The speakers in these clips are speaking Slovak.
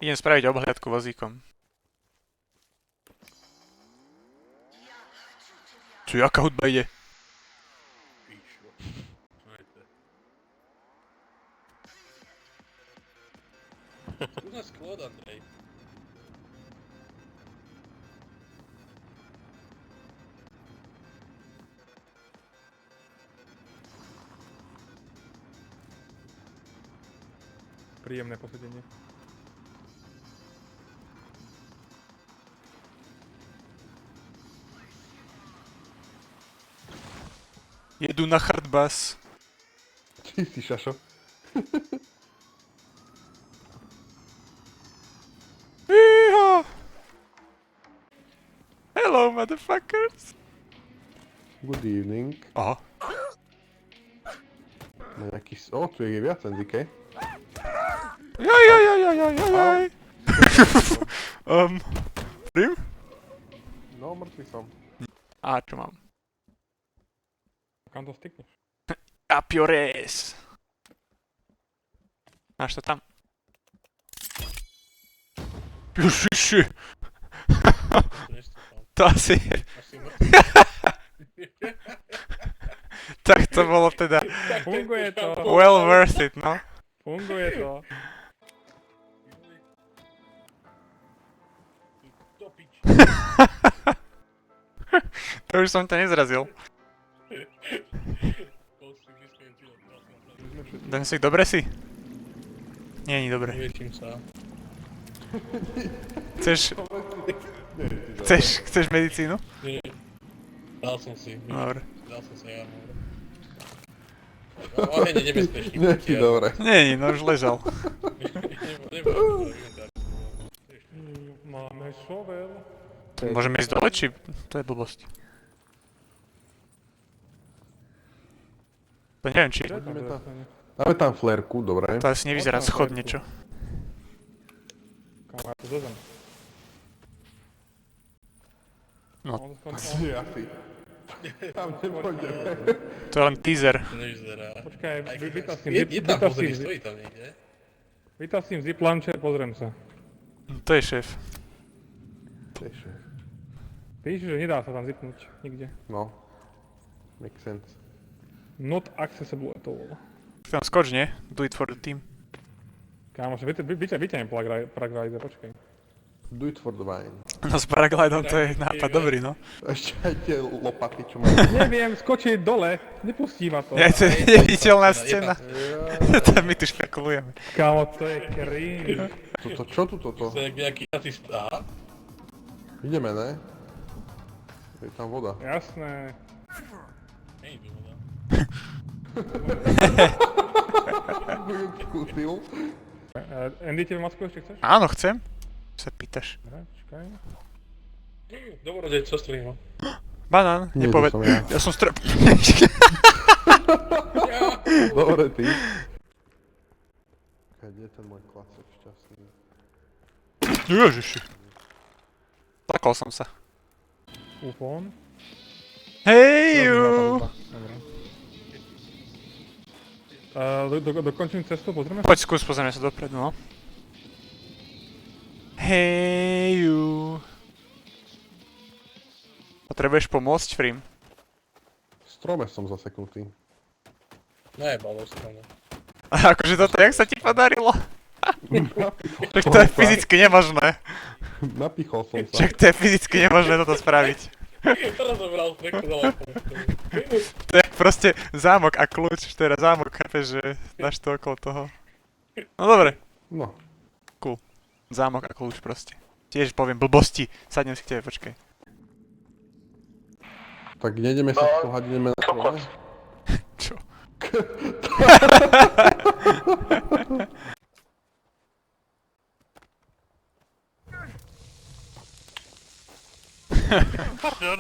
Idem spraviť obhliadku vozíkom. Čo, jaká hudba ide? Píšu. Ajde. Tu nás skôd, Andrej. Príjemné posedenie. Jedu na hardbass. Ty si šašo. Iha. Hello, motherfuckers. Good evening. Aha. Má nejaký... O, tu je viac Enzike. Jaj. Prim? No, mŕtvy som. A čo mám? Kam to stykneš? Up your ass. Máš to tam? Ježiši. To asi je. Asi mŕtvy. Tak to bolo teda Funguje to. well worth it, no. Funguje to. Do piči. To už som ťa nezrazil. Densik, dobre si? Nie, nie dobre. Vyliečím sa. Chceš medicínu? Nie. Dal som si. Dobre. Dal som si armor. Oheň je nebezpečný. Nie ti dobre. Nie, no už ležal. Máme šovel. Môžeme ísť dole, či to je blbosť? To neviem, či... Poďme tam. Dáme tam flerku, dobre. To asi nevyzerá schod niečo. Kam má to zozem? No. Asi. Tam nepôjdeme. To je len teaser. To nevyzerá. Počkaj, Je tam, pozri, stojí tam niekde. vytasím zip launcher, pozriem sa. To je šéf. Píše, že nedá sa tam zipnúť nikde. No. Make sense. Not accessible at all. Tam skoč, nie? Do it for the team. Kámoš, vyťaň paraglider, počkaj. Do it for the wine. No s paraglidom to je nápad dobrý, no. Ešte aj tie lopaty, čo majú. Neviem, skočiť dole, nepustí ma to. Ja, to je neviditeľná scéna. To my tu špekulujeme. Kámo, to je cringe. Čo tu toto? To je nejaký nacist. Aha. Ideme, ne? Je tam voda. Jasné. Nie je tu voda. Skúsil. Andy, tebe masku ešte chceš? Áno, chcem. Sa pýtaš. Dobre, počkaj. Dobrodej, co strýho? Banán, Nie, to nepoved. som ja. Ja som strop. Dobre, ty. Kde je ten môj klacek šťastný? Ježiši. Takol som sa. Ufón. Hej ju. Dobre. Dokončím cestu, pozrieme? Poď skús, pozrieme sa dopredu, no. Hej ju. Potrebuješ pomôcť, Frim? V strome som zaseknutý. Najebalo stranu. A akože toto, jak sa ti podarilo? Tak to je fyzicky nemožné. Napichol som sa. Však to je fyzicky nemožné toto spraviť. Rozobral treku daleko. To je proste zámok a kľúč, teda zámok, chápeš, že dáš to okolo toho. No dobre, No. zámok a kľúč proste. Tiež poviem blbosti, sadnem si k tebe, počkaj. Tak nejdeme sa spohať, ideme na strome. Čo? Pardon.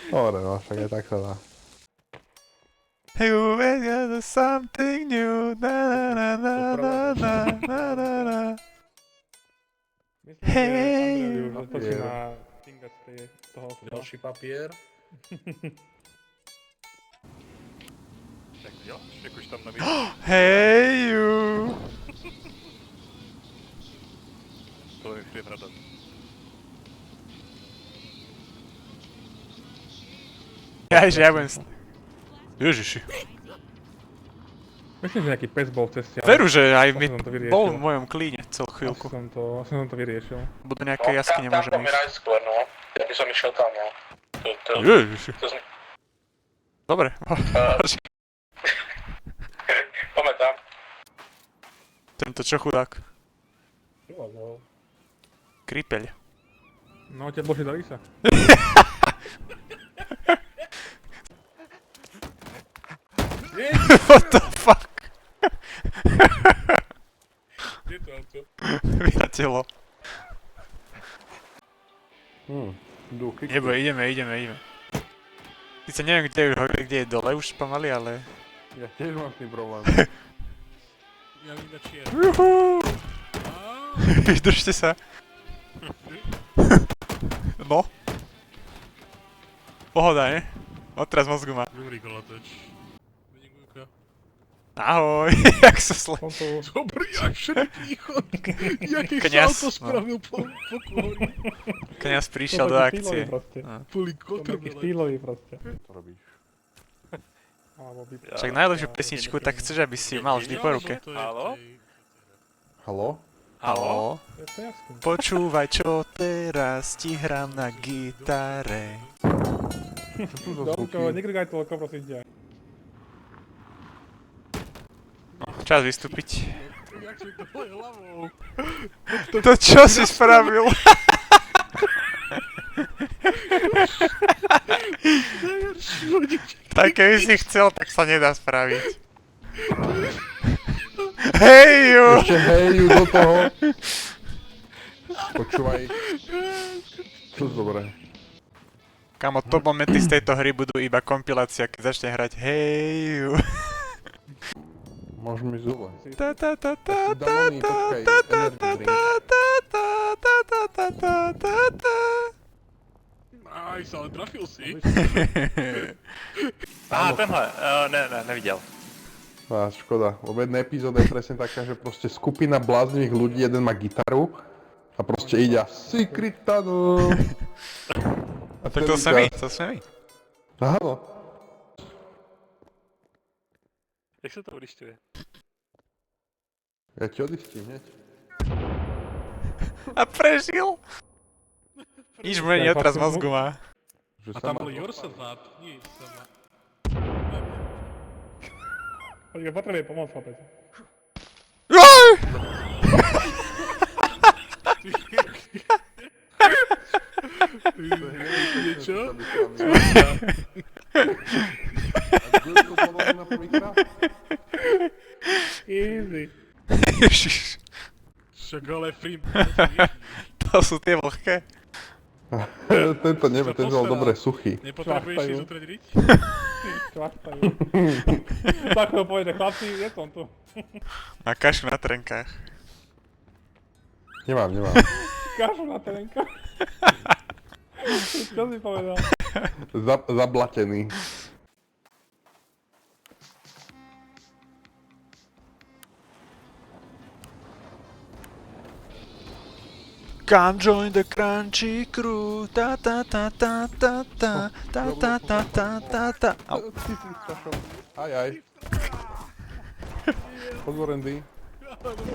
Dobre, no, však aj tak sa dá. Hey, you always got something new, na na na na na na na na. Myslím, Hej. že Andrej už otočí na Tinga z toho. Ďalší papier. Jak už tam na Hej, ju. To je chvíľ rada. Že ja budem... Ježiši. Myslím, že nejaký pes bol v ceste. Veru, že aj mi som to vyriešil. bol v mojom klíne celú Asi chvíľku. som to vyriešil. Budú nejaké jaskyne, môžeme Tam ísť. pomieraj skôr, no. Ja by som išiel tam, no. Ježiši. To Dobre. Poďme tam. Tento čo chudák. Kripeľ. No, ťa dlhšie dali sa. What the fuck? Kde to auto? Vyletelo. Duchy. Ideme. Sice neviem, kde je dole už pomaly, ale... Ja tiež mám s tým problém. Ja vidím čier. Juhu! Držte sa. No. Pohoda, ne? Odteraz mozgu má. Dobrý kolateč. Vidím Gujka. Ahoj, jak sa sle... Som tu... Dobrý, jak všetký chod. Jaký Kňaz, salto spravil po kôri. Kňaz prišiel do akcie. Boli Som kotrmelé. taký štýlový proste. To robíš. Alebo by... Však najlepšiu pesničku, tak chceš, aby si ju mal vždy po ruke. Haló? Haló? Haló? To je jasný. Počúvaj, čo teraz ti hrám na gitare. Čo to za Dobrko, zvuky? negrgaj toľko, prosím ťa. Čas vystúpiť. Jak si dole hlavou. To čo si spravil? Tak keby si chcel, tak sa nedá spraviť. Hej, ju! Ešte heju do toho. Počúvaj. Čo dobre. Kamo, top momenty z tejto hry budú iba kompilácia, keď začne hrať hej, ju. Môžem ísť dole. Ta ta ta ta ta Danony, ta počkaj, ta ta energy ta drink. ta ta ta ta ta ta ta ta. Nice, ale trafil si. Tenhle, neviděl. Á, škoda, lebo jedna epizóda je presne taká, že proste skupina bláznivých ľudí, jeden má gitaru a proste ide a Secret Tunnel. A Tak to celý sme my, čas- to sme my. Áno. Jak se to ulišťuje? Ja ti odistím hneď. A prežil! Nič mu není, odraz mozgu má. Že A sa tam ma- bol Jorsa zad. Nie, sama. Počkaj, potrebuje pomoc, chlapec. Aj! Niečo? A kto to povedal na prvýkrát? Easy. Ježiš, Však ale free. to sú tie vlhké. Tento nevie, ten bol dobre suchý. Nepotrebuješ si zotrieť riť? Švachtajú. Tak to povede, chlapci, je som tu. Má kašu na trenkách. Nemám. Kašu na terenka. Čo si povedal? Zablatený. Come join the crunchy crew, ta ta ta ta ta ta ta ta ta ta ta ta. Au. Aj. Pozor, Andy. Dobrý,